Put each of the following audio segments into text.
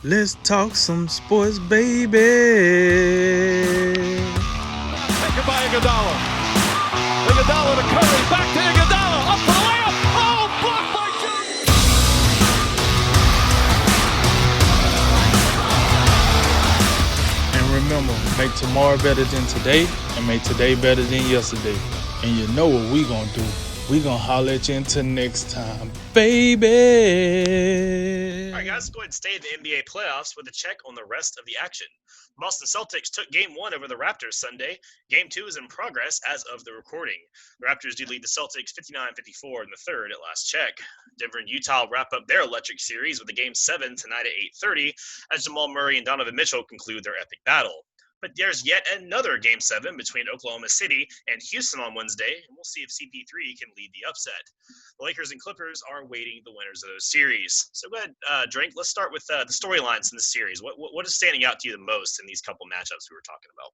Let's talk some sports, baby. Taken by Iguodala. Iguodala to Curry. Back to Iguodala. Up for the layup. Oh, blocked by Jones. And remember, make tomorrow better than today, and make today better than yesterday. And you know what we gonna do. We gonna holler at you until next time, baby. All right, guys, let's go ahead and stay in the NBA playoffs with a check on the rest of the action. Boston Celtics took Game 1 over the Raptors Sunday. Game 2 is in progress as of the recording. The Raptors do lead the Celtics 59-54 in the third at last check. Denver and Utah wrap up their electric series with a Game 7 tonight at 8:30 as Jamal Murray and Donovan Mitchell conclude their epic battle. But there's yet another Game 7 between Oklahoma City and Houston on Wednesday, and we'll see if CP3 can lead the upset. The Lakers and Clippers are awaiting the winners of those series. So go ahead, Drink. Let's start with the storylines in the series. What is standing out to you the most in these couple matchups we were talking about?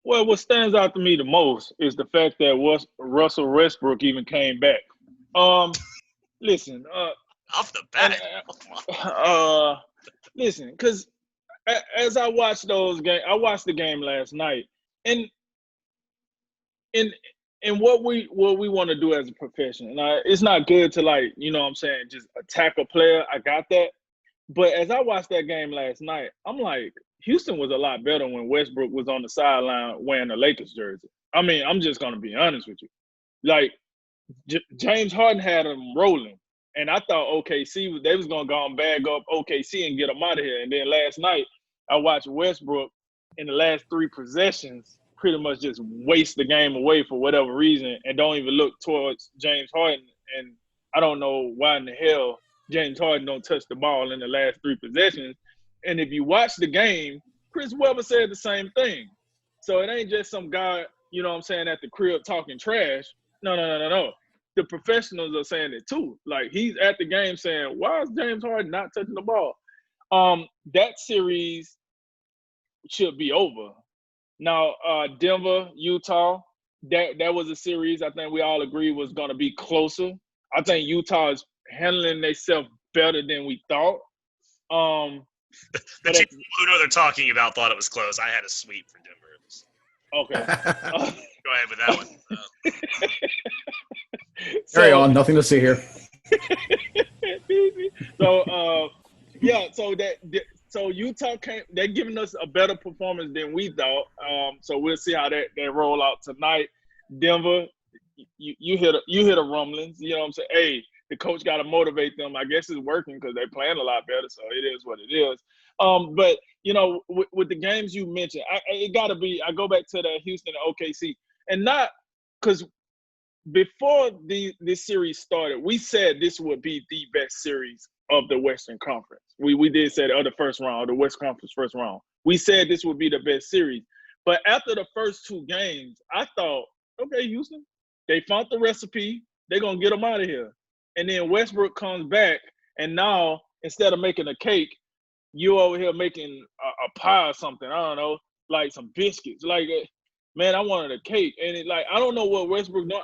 Well, what stands out to me the most is the fact that Russell Westbrook even came back. Listen. Off the bat. Listen, because as I watched those games, I watched the game last night, and what we want to do as a profession. And it's not good to, like, you know what I'm saying, just attack a player. I got that. But as I watched that game last night, I'm like, Houston was a lot better when Westbrook was on the sideline wearing the Lakers jersey. I mean, I'm just going to be honest with you. Like, James Harden had them rolling. And I thought OKC, they was going to go and bag up OKC and get them out of here. And then last night, I watched Westbrook in the last 3 possessions pretty much just waste the game away for whatever reason and don't even look towards James Harden. And I don't know why in the hell James Harden don't touch the ball in the last 3 possessions. And if you watch the game, Chris Webber said the same thing. So it ain't just some guy, you know what I'm saying, at the crib talking trash. No. The professionals are saying it too. Like, he's at the game saying, why is James Harden not touching the ball? That series should be over. Now, Denver, Utah, that was a series I think we all agree was going to be closer. I think Utah is handling themselves better than we thought. The team who know they're talking about thought it was close. I had a sweep for Denver. Okay. Go ahead with that one. Carry on. Nothing to see here. So Utah they're giving us a better performance than we thought. So we'll see how that roll out tonight. Denver, you hear the rumblings. You know what I'm saying? Hey, the coach got to motivate them. I guess it's working because they're playing a lot better. So it is what it is. But you know, with the games you mentioned, it got to be. I go back to the Houston and OKC, and not because before this series started, we said this would be the best series of the Western Conference. We did say the first round, the West Conference first round. We said this would be the best series. But after the first 2 games, I thought, okay, Houston, they found the recipe. They're going to get them out of here. And then Westbrook comes back, and now instead of making a cake, you over here making a pie or something. I don't know, like some biscuits. Like, man, I wanted a cake. And I don't know what Westbrook doing.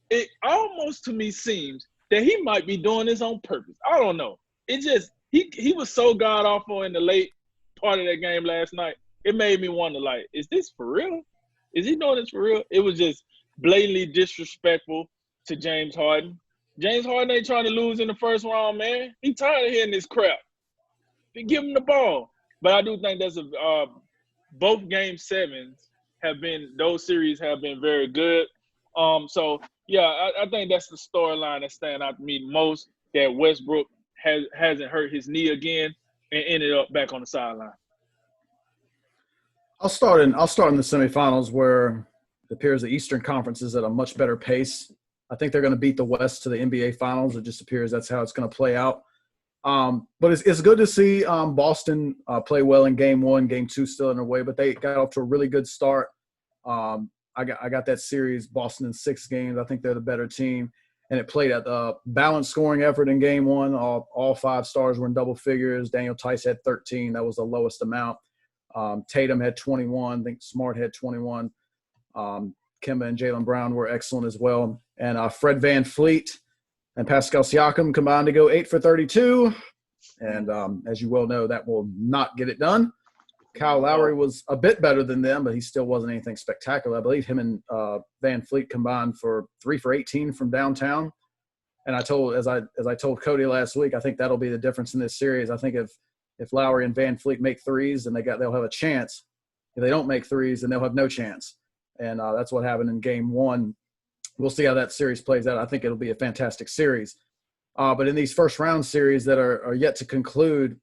It almost to me seems that he might be doing this on purpose. I don't know. It just he was so god awful in the late part of that game last night. It made me wonder, like, is this for real? Is he doing this for real? It was just blatantly disrespectful to James Harden. James Harden ain't trying to lose in the first round, man. He tired of hearing this crap. Give him the ball. But I do think that's both game 7s those series have been very good. So yeah, I think that's the storyline that stands out to me most, that Westbrook hasn't hurt his knee again and ended up back on the sideline. I'll start in the semifinals, where it appears the Eastern Conference is at a much better pace. I think they're going to beat the West to the NBA Finals. It just appears that's how it's going to play out. But it's good to see Boston play well in Game 1, Game 2 still in a way, but they got off to a really good start. I got that series, Boston in 6 games. I think they're the better team. And it played at a balanced scoring effort in Game 1. All 5 stars were in double figures. Daniel Tice had 13. That was the lowest amount. Tatum had 21. I think Smart had 21. Kemba and Jaylen Brown were excellent as well. And Fred VanVleet and Pascal Siakam combined to go 8 for 32. And as you well know, that will not get it done. Kyle Lowry was a bit better than them, but he still wasn't anything spectacular. I believe him and Van Fleet combined for 3 for 18 from downtown. And I told, as I told Cody last week, I think that'll be the difference in this series. I think if Lowry and Van Fleet make threes, then they'll have a chance. If they don't make threes, then they'll have no chance. And that's what happened in Game 1. We'll see how that series plays out. I think it'll be a fantastic series. But in these first round series that are yet to conclude,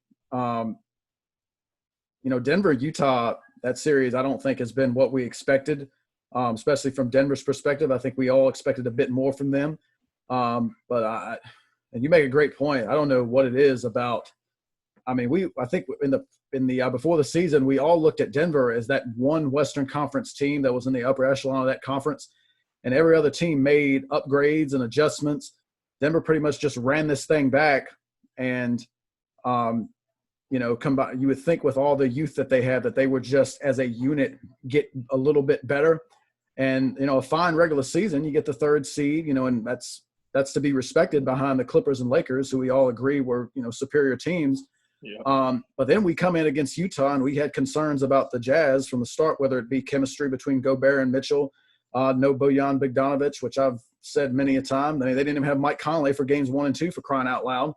Denver, Utah, that series I don't think has been what we expected, especially from Denver's perspective. I think we all expected a bit more from them. And you make a great point. I don't know what it is about. I mean, I think in the before the season, we all looked at Denver as that one Western Conference team that was in the upper echelon of that conference, and every other team made upgrades and adjustments. Denver pretty much just ran this thing back, and you would think with all the youth that they had that they would just as a unit get a little bit better. And a fine regular season, you get the 3rd seed, and that's to be respected behind the Clippers and Lakers, who we all agree were superior teams. Yeah. But then we come in against Utah, and we had concerns about the Jazz from the start, whether it be chemistry between Gobert and Mitchell, no Bojan Bogdanovic, which I've said many a time. They didn't even have Mike Conley for games 1 and 2 for crying out loud.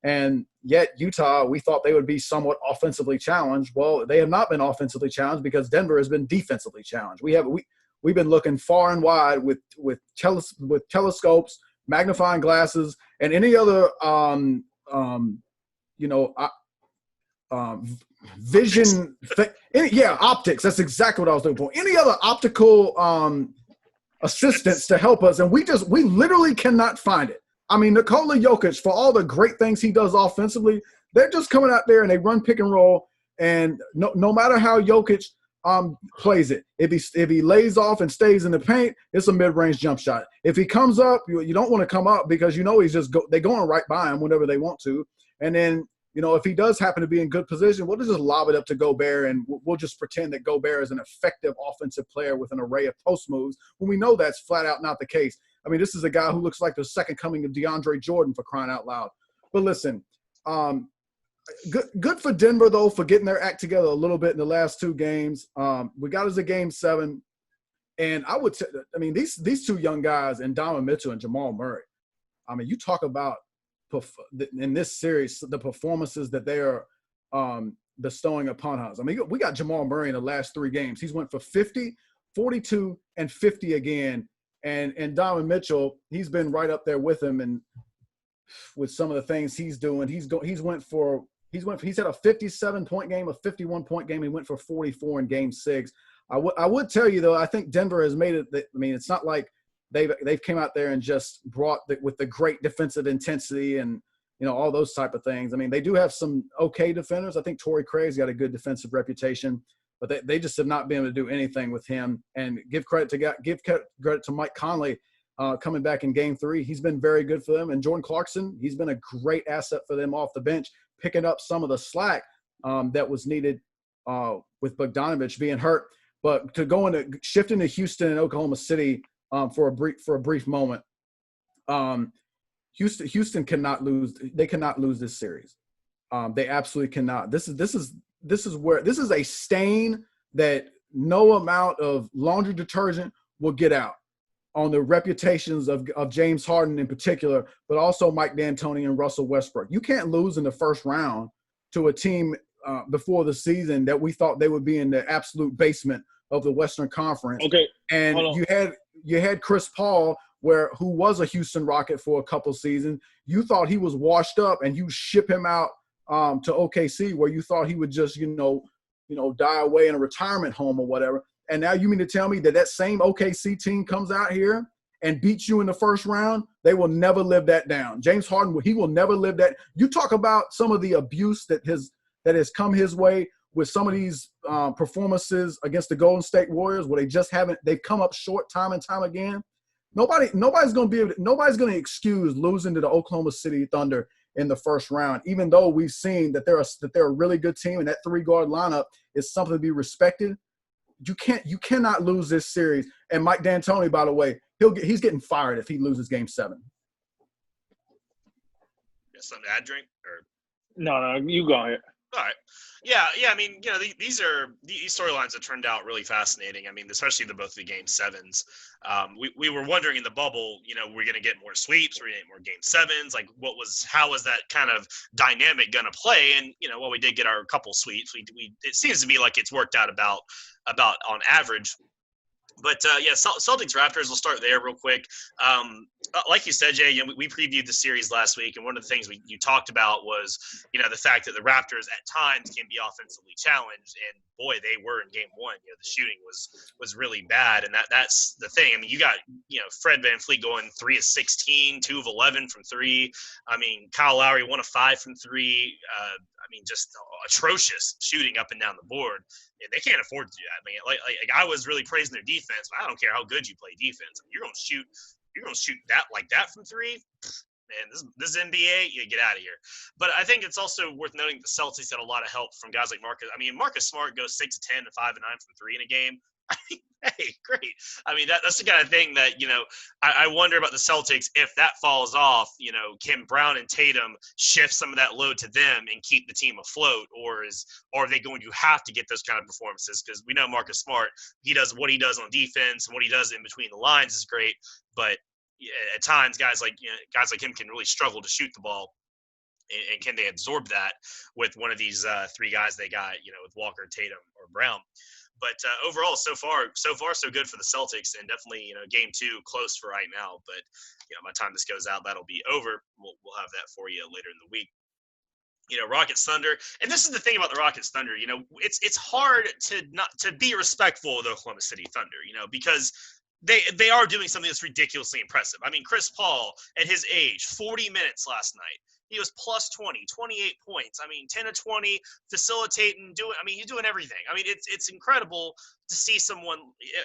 And yet Utah, we thought they would be somewhat offensively challenged. Well, they have not been offensively challenged because Denver has been defensively challenged. We've been looking far and wide with telescopes, magnifying glasses, and any other vision optics. That's exactly what I was looking for. Any other optical assistance to help us, and we literally cannot find it. I mean, Nikola Jokic, for all the great things he does offensively, they're just coming out there and they run pick and roll, and no matter how Jokic plays it, if he lays off and stays in the paint, it's a mid-range jump shot. If he comes up, you don't want to come up because he's just they're going right by him whenever they want to. And then if he does happen to be in good position, we'll just lob it up to Gobert, and we'll just pretend that Gobert is an effective offensive player with an array of post moves when we know that's flat out not the case. I mean, this is a guy who looks like the second coming of DeAndre Jordan, for crying out loud. But listen, good for Denver, though, for getting their act together a little bit in the last 2 games. We got us a Game 7. And these 2 young guys, and Donovan Mitchell and Jamal Murray, I mean, you talk about in this series, the performances that they are bestowing upon us. I mean, we got Jamal Murray in the last 3 games. He's went for 50, 42, and 50 again. And Donovan Mitchell, he's been right up there with him, and with some of the things he's doing, he's had a 57-point game, a 51-point game. He went for 44 in Game 6. I would tell you though, I think Denver has made it. I mean, it's not like they've came out there and just brought with the great defensive intensity and all those type of things. I mean, they do have some okay defenders. I think Torrey Craig's got a good defensive reputation, but they just have not been able to do anything with him. And give credit to Mike Conley coming back in Game 3. He's been very good for them. And Jordan Clarkson, he's been a great asset for them off the bench, picking up some of the slack that was needed with Bogdanovic being hurt. But to shift into Houston and Oklahoma City for a brief moment, Houston cannot lose. They cannot lose this series. They absolutely cannot. This is a stain that no amount of laundry detergent will get out on the reputations of James Harden in particular, but also Mike D'Antoni and Russell Westbrook. You can't lose in the first round to a team before the season that we thought they would be in the absolute basement of the Western Conference. Okay, and you had Chris Paul, who was a Houston Rocket for a couple seasons. You thought he was washed up, and you ship him out to OKC, where you thought he would just die away in a retirement home or whatever. And now you mean to tell me that same OKC team comes out here and beats you in the first round? They will never live that down. James Harden, he will never live that. You talk about some of the abuse that has come his way with some of these performances against the Golden State Warriors, where they've come up short time and time again. Nobody's going to excuse losing to the Oklahoma City Thunder in the first round, even though we've seen that they're a really good team, and that 3-guard lineup is something to be respected. You cannot lose this series. And Mike D'Antoni, by the way, he's getting fired if he loses Game 7. Something to add, Drink? Or No, you go ahead. All right. Yeah. I mean, these storylines have turned out really fascinating. I mean, especially both the game sevens. We were wondering in the bubble, we're going to get more sweeps, we're going to get more game sevens. Like, how was that kind of dynamic going to play? And while we did get our couple sweeps, it seems to me like it's worked out about on average. But Celtics Raptors. We'll start there real quick. Like you said, Jay, we previewed the series last week, and one of the things you talked about was the fact that the Raptors at times can be offensively challenged, and boy, they were in Game 1. The shooting was really bad, and that's the thing. I mean, you got Fred VanVleet going 3 of 16, 2 of 11 from three. I mean, Kyle Lowry 1 of 5 from three. I mean, just atrocious shooting up and down the board. And they can't afford to do that. I mean, like I was really praising their defense, but I don't care how good you play defense. You're gonna shoot that like that from three. Man, this NBA, you get out of here. But I think it's also worth noting the Celtics had a lot of help from guys like Marcus. I mean, Marcus Smart goes 6 of 10 and 5 of 9 from three in a game. I mean, hey, great. I mean, that's the kind of thing that, I wonder about the Celtics. If that falls off, can Brown and Tatum shift some of that load to them and keep the team afloat? Or are they going to have to get those kind of performances? Because we know Marcus Smart, he does what he does on defense and what he does in between the lines is great. But at times, guys like him can really struggle to shoot the ball. And can they absorb that with one of these three guys they got, with Walker, Tatum, or Brown? But overall, so far, so good for the Celtics, and definitely, Game 2 close for right now. But by the time this goes out, that'll be over. We'll have that for you later in the week. Rockets Thunder, and this is the thing about the Rockets Thunder. It's hard to be respectful of the Oklahoma City Thunder, because they are doing something that's ridiculously impressive. I mean, Chris Paul at his age, 40 minutes last night. He was plus 20, 28 points. I mean, 10 of 20, facilitating, he's doing everything. I mean, it's incredible to see someone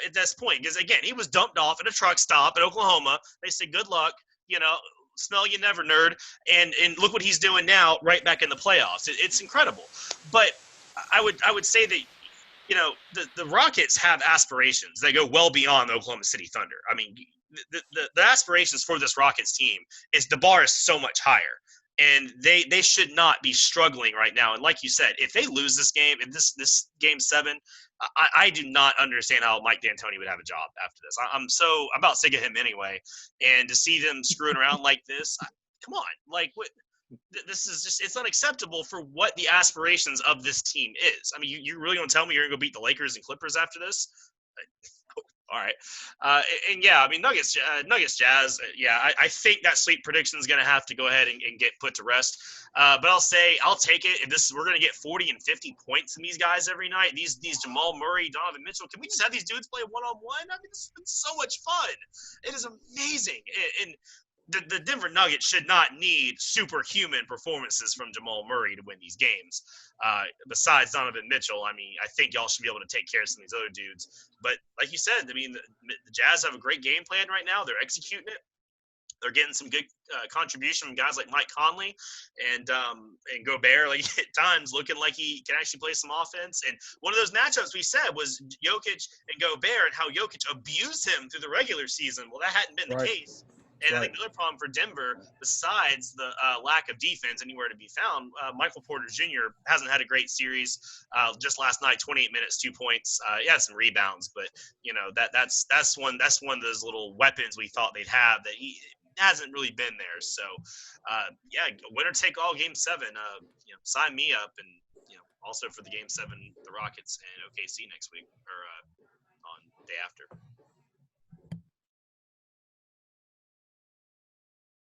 at this point. Because, again, he was dumped off at a truck stop in Oklahoma. They said, good luck, smell you never, nerd. And look what he's doing now right back in the playoffs. It's incredible. But I would say that, the Rockets have aspirations that go well beyond the Oklahoma City Thunder. I mean, the aspirations for this Rockets team is the bar is so much higher. And they should not be struggling right now. And like you said, if they lose this game, in this Game 7, I do not understand how Mike D'Antoni would have a job after this. I'm about sick of him anyway. And to see them screwing around like this, come on. Like, what? This is just – it's unacceptable for what the aspirations of this team is. I mean, you really going to tell me you're going to go beat the Lakers and Clippers after this? All right. Nuggets Jazz. I think that sleep prediction is going to have to go ahead and get put to rest. But I'll take it. If we're going to get 40 and 50 points from these guys every night, these Jamal Murray, Donovan Mitchell, can we just have these dudes play one-on-one? I mean, this has been so much fun. It is amazing. And the Denver Nuggets should not need superhuman performances from Jamal Murray to win these games. Besides Donovan Mitchell, I mean, I think y'all should be able to take care of some of these other dudes. But like you said, I mean, the Jazz have a great game plan right now. They're executing it. They're getting some good contribution from guys like Mike Conley and Gobert, like at times looking like he can actually play some offense. And one of those matchups we said was Jokic and Gobert and how Jokic abused him through the regular season. Well, that hadn't been the case. And I think the other problem for Denver, besides the lack of defense anywhere to be found, Michael Porter Jr. hasn't had a great series. Just last night, 28 minutes, 2 points. He had some rebounds, but that's one of those little weapons we thought they'd have that he hasn't really been there. So winner take all Game 7. Sign me up, and also for the Game 7, the Rockets and OKC next week or on the day after.